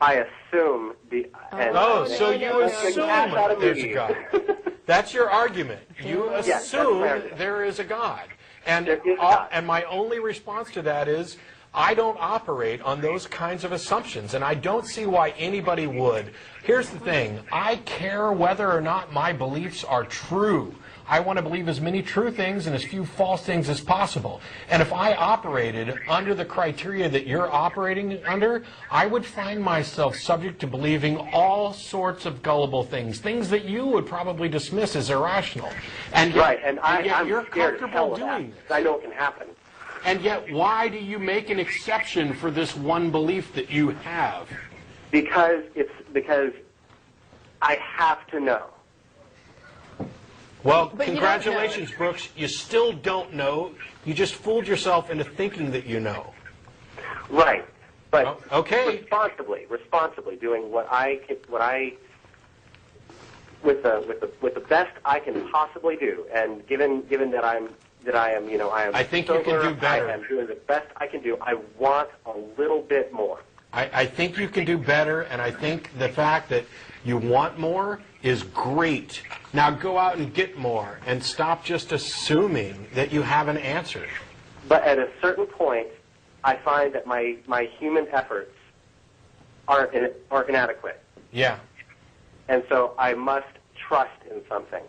I assume so you assume there's a God. That's your argument. You assume there is a God. And my only response to that is, I don't operate on those kinds of assumptions, and I don't see why anybody would. Here's the thing. I care whether or not my beliefs are true. I want to believe as many true things and as few false things as possible. And if I operated under the criteria that you're operating under, I would find myself subject to believing all sorts of gullible things, things that you would probably dismiss as irrational. And yet, I'm you're comfortable doing this. I know it can happen. And yet, why do you make an exception for this one belief that you have? Because I have to know. Well, congratulations, Brooks. You still don't know. You just fooled yourself into thinking that you know. Right, but okay. responsibly doing with the best I can possibly do, and given that I am I think you can do better. I am doing the best I can do. I want a little bit more. I think you can do better, and I think the fact that you want more is great. Now go out and get more, and stop just assuming that you have an answer. But at a certain point, I find that my human efforts are inadequate. Yeah. And so I must trust in something.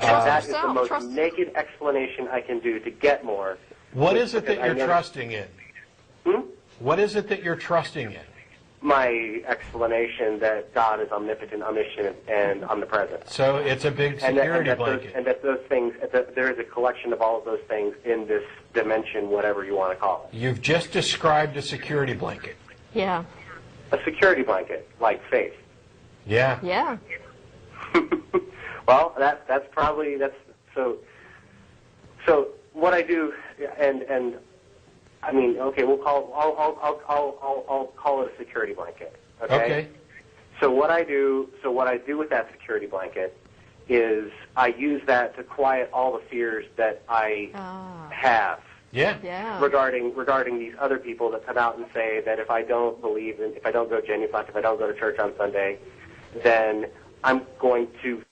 That is the most naked explanation I can do to get more. What is it that you're trusting in? What is it that you're trusting in? My explanation that God is omnipotent, omniscient, and omnipresent. So it's a big security blanket. And that those things, there is a collection of all of those things in this dimension, whatever you want to call it. You've just described a security blanket. Yeah. A security blanket, like faith. Yeah. Yeah. Well, so what I do, and I mean, okay, I'll call it a security blanket. Okay. So what I do with that security blanket is I use that to quiet all the fears that I have. Yeah. Regarding these other people that come out and say that if I don't believe in, if I don't go genuflect, if I don't go to church on Sunday, then I'm going to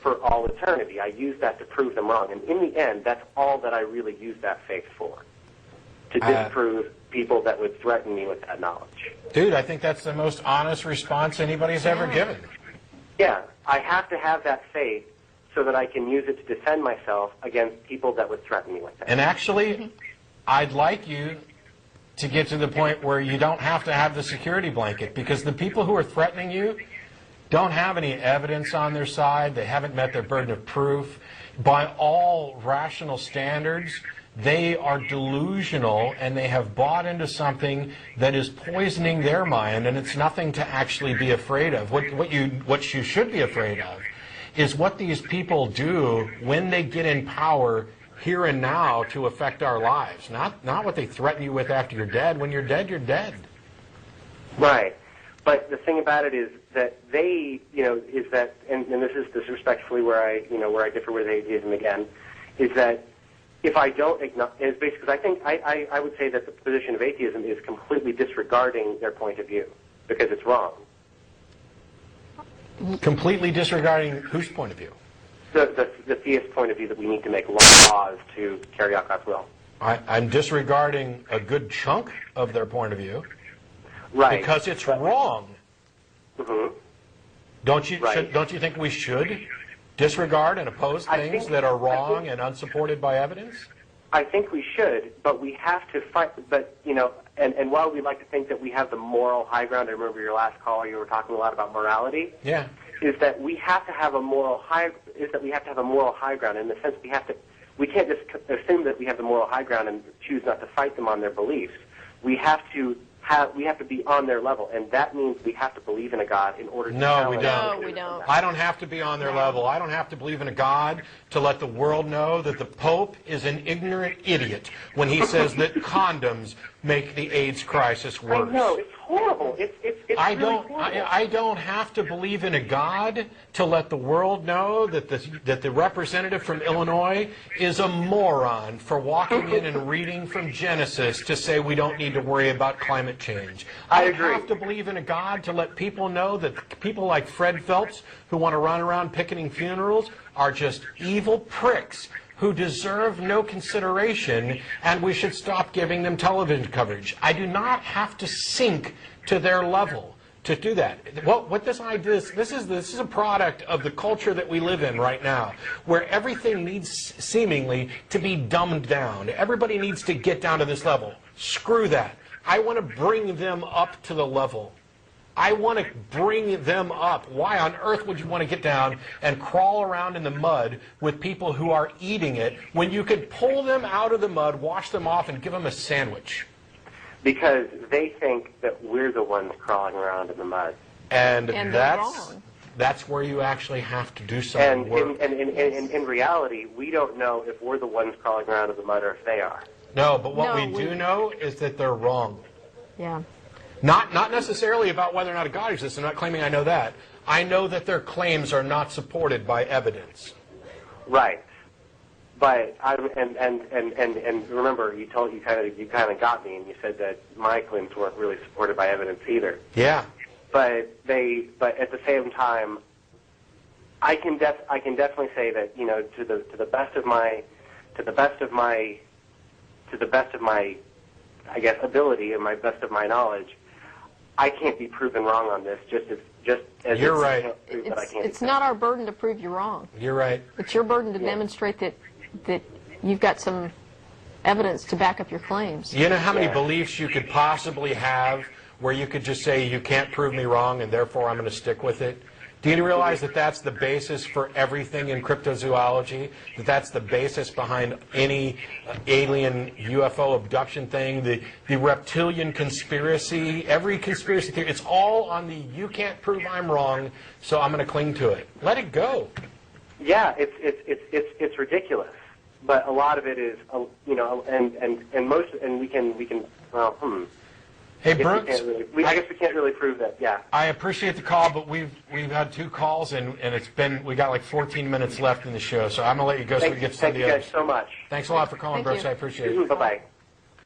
for all eternity. I use that to prove them wrong, and in the end, that's all that I really use that faith for. To disprove people that would threaten me with that knowledge. Dude, I think that's the most honest response anybody's ever given. Yeah, I have to have that faith so that I can use it to defend myself against people that would threaten me with that. And actually, I'd like you to get to the point where you don't have to have the security blanket, because the people who are threatening you don't have any evidence on their side. They haven't met their burden of proof. By all rational standards, they are delusional, and they have bought into something that is poisoning their mind, and it's nothing to actually be afraid of. What you should be afraid of is what these people do when they get in power here and now to affect our lives, not what they threaten you with after you're dead. When you're dead, you're dead. Right. But the thing about it is that they, is that, and this is disrespectfully where I differ with atheism again, is that if I don't acknowledge, it's basically, because I would say that the position of atheism is completely disregarding their point of view, because it's wrong. Completely disregarding whose point of view? The theist point of view that we need to make laws to carry out God's will. I'm disregarding a good chunk of their point of view. Right. Because it's wrong. Mm-hmm. Don't you think we should disregard and oppose things that are wrong and unsupported by evidence? I think we should, but we have to fight. But and while we like to think that we have the moral high ground, I remember your last call, you were talking a lot about morality. Yeah. Is that we have to have a moral high? Is that we have to have a moral high ground in the sense we can't just assume that we have the moral high ground and choose not to fight them on their beliefs. We have to be on their level, and that means we have to believe in a God in order to No, we don't. No, we don't. I don't have to be on their level. I don't have to believe in a God to let the world know that the Pope is an ignorant idiot when he says that condoms make the AIDS crisis worse. I know, it's horrible. It's I really don't. horrible. I don't have to believe in a God to let the world know that the representative from Illinois is a moron for walking in and reading from Genesis to say we don't need to worry about climate change. I agree. I have to believe in a God to let people know that people like Fred Phelps, who want to run around picketing funerals, are just evil pricks who deserve no consideration, and we should stop giving them television coverage. I do not have to sink to their level to do that. What this idea is, this is a product of the culture that we live in right now, where everything needs seemingly to be dumbed down. Everybody needs to get down to this level. Screw that. I want to bring them up to the level. I want to bring them up. Why on earth would you want to get down and crawl around in the mud with people who are eating it when you could pull them out of the mud, wash them off, and give them a sandwich? Because they think that we're the ones crawling around in the mud. And that's where you actually have to do some work. And in reality, we don't know if we're the ones crawling around in the mud or if they are. No, but what we do know is that they're wrong. Yeah. Not necessarily about whether or not a God exists. I'm not claiming I know that. I know that their claims are not supported by evidence. Right. But and remember, you kind of got me, and you said that my claims weren't really supported by evidence either. Yeah. But at the same time, I can definitely say that, you know, to the best of my I guess ability and my best of my knowledge, I can't be proven wrong on this. Just as you're right. It's not our burden to prove you wrong. You're right. It's your burden to demonstrate that you've got some evidence to back up your claims. You know how many beliefs you could possibly have where you could just say you can't prove me wrong and therefore I'm going to stick with it? Do you realize that that's the basis for everything in cryptozoology? That that's the basis behind any alien UFO abduction thing, the reptilian conspiracy, every conspiracy theory, it's all on the you can't prove I'm wrong, so I'm going to cling to it. Let it go. Yeah, it's ridiculous, but a lot of it is, you know, and we can well, Hey, Brooks. I guess we can't really prove that. Yeah. I appreciate the call, but we've had 2 calls and we got like 14 minutes left in the show, so I'm gonna let you go so we get to the others. Thank you guys so much. Thanks a lot for calling, Brooks. I appreciate it. Bye bye.